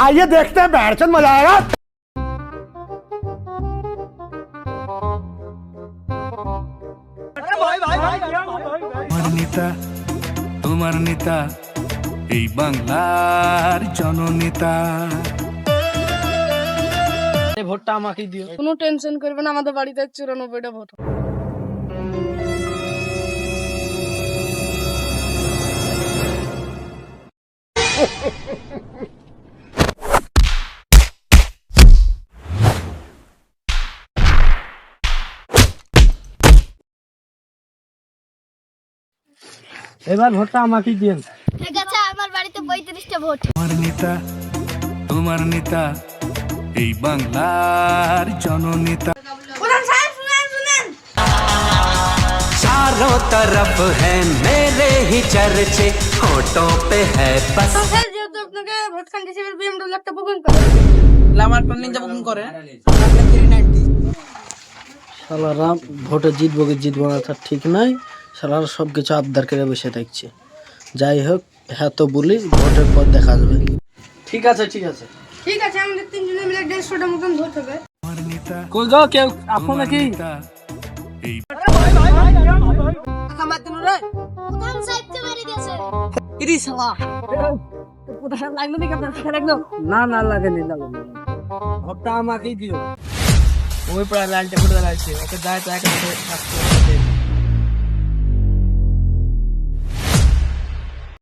आइए देखते हैं बैठचंद मजा आएगा। তোমার নেতা তোমার নেতা এই বাংলার জননেতা। ভোটটা আমাকেই দিও। কোনো টেনশন করবে না, আমাদের বাড়িতে 94টা ভোট। এবার ভোটটা আমাকেই দিন। ঠিক আছে, আমার বাড়িতে 35টা ভোট। তোমার নেতা তোমার নেতা এই বাংলার জননেতা। প্রধান সাহেব শুনেন শুনেন, चारों तरफ है मेरे ही चर्चे, होठों पे है बस। স্যার যেহেতু আপনাকে ভোট খান হিসেবে BMW একটা বুকিং করে আমার নিন্দা বুকিং করে শালারা ভোটে জিতবো কি জিতবো না তার ঠিক নাই। শালারা সব কিছু আবদার করে বসে থাকছে। যাই হোক, হ্যাঁ তো বলি, ভোটের পর দেখা যাবে। ঠিক আছে ঠিক আছে ঠিক আছে, আমাদের তিনজনে মিলে 150টা মতন ভোট হবে। তোমার নেতা কই গো কেউ আপন নাকি? এই প্রধান সাহেব তো মেরে দিয়েছে। ইরি শালা না না লাগেনি লাগেনি। ভোটটা আমাকেই দিও। ওই প্রায় লালটা করে দাঁড়াচ্ছে, ওকে যায় তো একেবারে